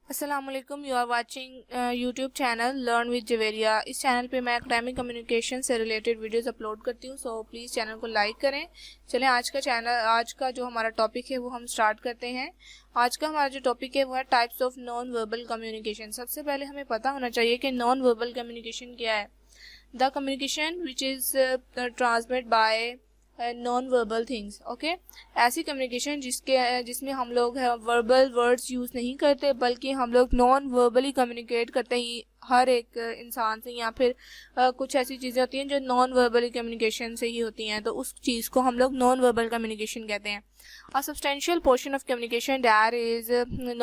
अस्सलामुअलैकुम। You are watching YouTube channel learn with Javeria. इस channel पे मैं एकेडमिक कम्युनिकेशन से रिलेटेड वीडियोस अपलोड करती हूँ, सो प्लीज़ चैनल को लाइक करें। चलें आज का जो हमारा टॉपिक है वो हम स्टार्ट करते हैं। आज का हमारा जो टॉपिक है वो है types of non verbal communication. सबसे पहले हमें पता होना चाहिए कि नॉन वर्बल कम्युनिकेशन क्या है। The communication which is transmit by non verbal things. Okay, ऐसी कम्युनिकेशन जिसमें हम लोग वर्बल वर्ड्स यूज़ नहीं करते, बल्कि हम लोग नॉन वर्बली कम्युनिकेट करते हैं हर एक इंसान से, या फिर कुछ ऐसी चीज़ें होती हैं जो नॉन वर्बली कम्युनिकेशन से ही होती हैं, तो उस चीज़ को हम लोग नॉन वर्बल कम्युनिकेशन कहते हैं। A substantial portion of communication that is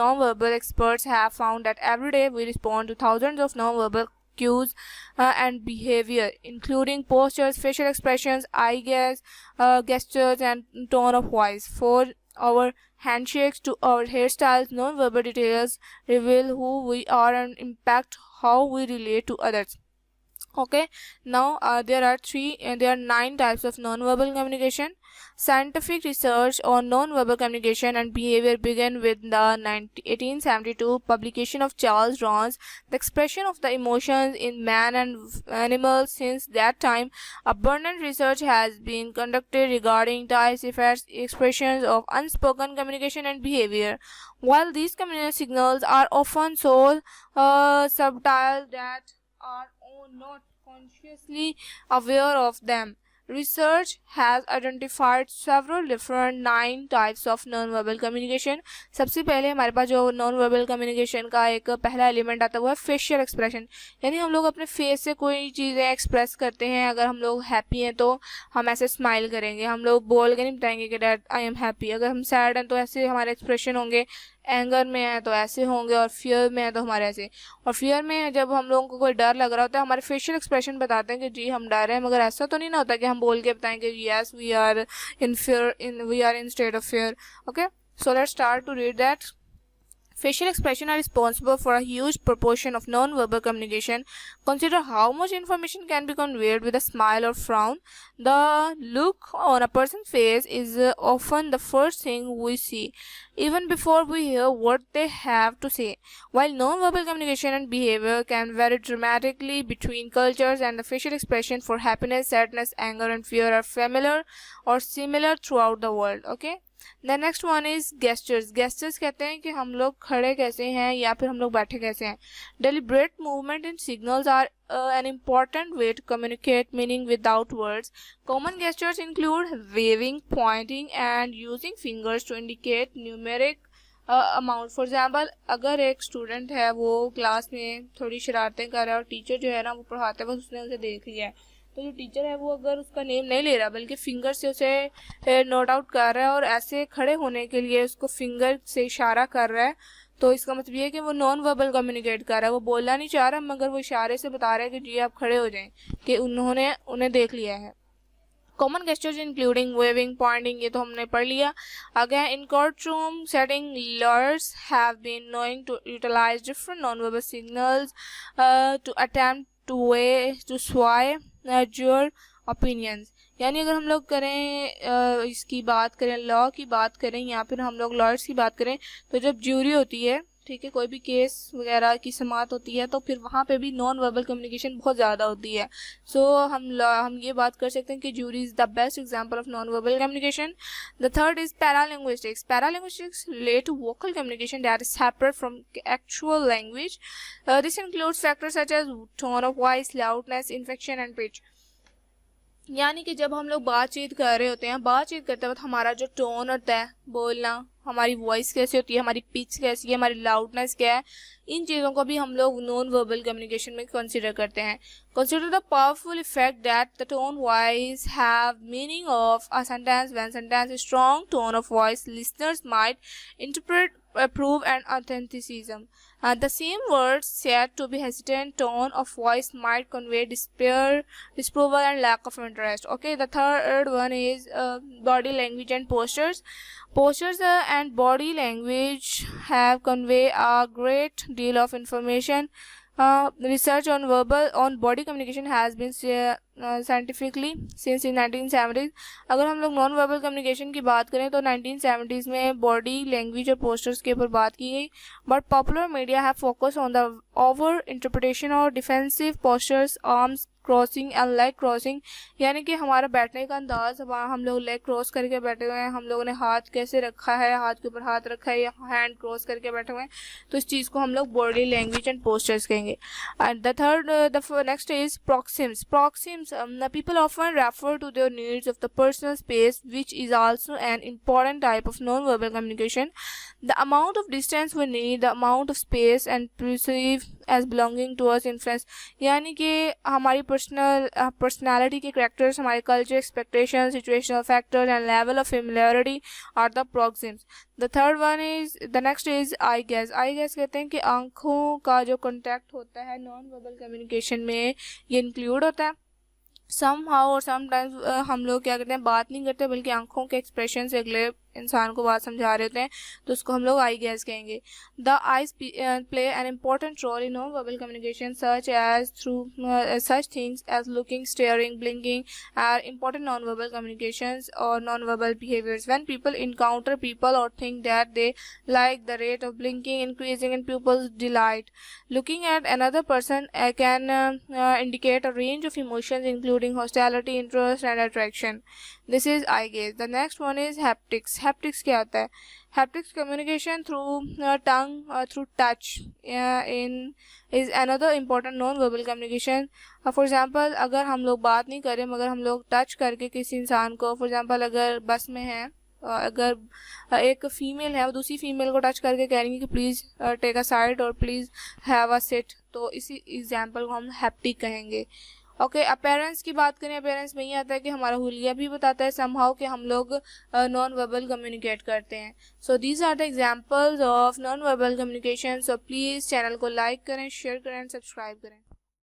non-verbal. Experts have found that every day we respond to thousands of non-verbal cues and behavior, including postures, facial expressions, eye gaze, gestures, and tone of voice. For our handshakes to our hairstyles, non-verbal details reveal who we are and impact how we relate to others. Okay, now there are 9 types of non-verbal communication. Scientific research on non-verbal communication and behavior began with the 1872 publication of Charles Rawls, The Expression of the Emotions in Man and Animals. Since that time, abundant research has been conducted regarding types, effects, expressions of unspoken communication and behavior. While these communication signals are often so subtle that are not consciously aware of them, research has identified several different 9 types of non-verbal communication. सबसे पहले हमारे पास जो non-verbal communication का एक पहला element आता है वो है फेशियल एक्सप्रेशन। यानी हम लोग अपने फेस से कोई चीज़ें एक्सप्रेस करते हैं। अगर हम लोग हैप्पी हैं तो हम ऐसे स्माइल करेंगे, हम लोग बोल के नहीं बताएंगे कि डैट आई एम हैप्पी। अगर हम सैड हैं तो ऐसे हमारे एक्सप्रेशन होंगे, एंगर में है तो ऐसे होंगे, और फियर में है तो हमारे ऐसे। और फियर में जब हम लोगों को कोई डर लग रहा होता है, हमारे फेशियल एक्सप्रेशन बताते हैं कि जी हम डर हैं, मगर ऐसा तो नहीं ना होता कि हम बोल के बताएं कि yes we are in fear, we are in state of fear. Okay, so let's start to read that. Facial expressions are responsible for a huge proportion of non-verbal communication. Consider how much information can be conveyed with a smile or frown. The look on a person's face is often the first thing we see, even before we hear what they have to say. While non-verbal communication and behavior can vary dramatically between cultures, and the facial expression for happiness, sadness, anger, and fear are familiar or similar throughout the world. Okay. The next one is gestures. Gestures कहते हैं कि हम लोग खड़े कैसे हैं या फिर हम लोग बैठे कैसे हैं। Deliberate movement in signals are an important way to communicate meaning without words. Common gestures include waving, pointing, and using fingers to indicate numeric amount. For example, अगर एक स्टूडेंट है वो क्लास में थोड़ी शरारतें कर रहा है और टीचर जो है ना वो पढ़ाते वक्त उसने उसे देख लिया है, तो जो टीचर है वो अगर उसका नेम नहीं ले रहा बल्कि फिंगर से उसे नोट आउट कर रहा है और ऐसे खड़े होने के लिए उसको फिंगर से इशारा कर रहा है, तो इसका मतलब ये है कि वो नॉन वर्बल कम्युनिकेट कर रहा है। वो बोलना नहीं चाह रहा मगर वो इशारे से बता रहा है कि जी आप खड़े हो जाएं, कि उन्होंने उन्हें देख लिया है। Common gestures including waving, pointing, ये तो हमने पढ़ लिया। Again in courtroom setting, lawyers have been known to utilize different non-verbal signals to attempt to sway your opinions. यानी अगर हम लोग करें इसकी बात करें, लॉ की बात करें या फिर हम लोग लॉयर्स की बात करें, तो जब ज्यूरी होती है, ठीक है, कोई भी केस वगैरह की समाअत होती है, तो फिर वहाँ पे भी नॉन वर्बल कम्युनिकेशन बहुत ज़्यादा होती है। सो हम ये बात कर सकते हैं कि jury is the best example of non verbal communication. The third is paralinguistics. Paralinguistics relate to vocal communication that is separate from actual language. This includes factors such as tone of voice, loudness, inflection and pitch. यानी कि जब हम लोग बातचीत कर रहे होते हैं, बातचीत करते वक्त हमारा जो टोन होता है बोलना, हमारी वॉइस कैसी होती है, हमारी पिच कैसी है, हमारी लाउडनेस क्या है, इन चीज़ों को भी हम लोग नॉन वर्बल कम्युनिकेशन में कंसिडर करते हैं। Consider the powerful effect that the tone voice have meaning of a sentence. When sentence is strong tone of voice, listeners might interpret, approve, and authenticism. The same words said to be hesitant tone of voice might convey despair, disapproval, and lack of interest. Okay, the third one is body language and postures. Postures and body language have convey a great deal of information Research on body communication has been scientifically since in 1970s. अगर हम लोग non verbal communication की बात करें तो 1970s में body language और posters के ऊपर बात की गई, but popular media have focus on the over interpretation और defensive postures, arms crossing and leg crossing, यानी कि हमारा बैठने का अंदाज, हम लोग लेग क्रॉस करके बैठे हुए हैं, हम लोगों ने हाथ कैसे रखा है, हाथ के ऊपर हाथ रखा है या हैंड क्रॉस करके बैठे हुए हैं, तो इस चीज़ को हम लोग बॉडी लैंग्वेज एंड पोस्टर्स कहेंगे. And the next is proxemics. Proxemics the people often refer to their needs of the personal space, which is also an important type of non-verbal communication. The amount of distance we need, the amount of space and perceive as belonging to us influence, यानी कि हमारी personality के characters, हमारे culture, expectations, situational factors and level of familiarity are the proxims. The next is eye gaze. eye gaze कहते हैं कि आंखों का जो contact होता है non-verbal communication में ये include होता है. somehow और sometimes हम लोग क्या करते हैं, बात नहीं करते बल्कि आंखों के एक्सप्रेशन से अगले इंसान को बात समझा रहे होते हैं, तो उसको हम लोग आई गैस कहेंगे. The eyes play an important role in non verbal communication such things as looking, staring, blinking are important non-verbal communications or non-verbal behaviors. When people encounter people or think that they like, the rate of blinking increasing in pupils' delight. Looking at another person can indicate a range of emotions including hostility, interest and attraction. This is eye gaze. The next one is haptics. Haptics क्या होता है? Haptics communication through tongue through touch is another important non-verbal communication. For example, अगर हम लोग बात नहीं करें मगर हम लोग टच करके किसी इंसान को, for example अगर बस में है, अगर एक फीमेल है वो दूसरी फीमेल को टच करके कह रही है कि प्लीज़ टेक अ साइड और प्लीज़ हैव अ सिट, तो इसी एग्जाम्पल को हम हैप्टिक कहेंगे. ओके, अपीयरेंस की बात करें, अपीयरेंस में ही आता है कि हमारा हुलिया भी बताता है समहाउ कि हम लोग नॉन वर्बल कम्युनिकेट करते हैं. So these are the examples of non verbal communication. So please channel को लाइक करें, शेयर करें एंड सब्सक्राइब करें.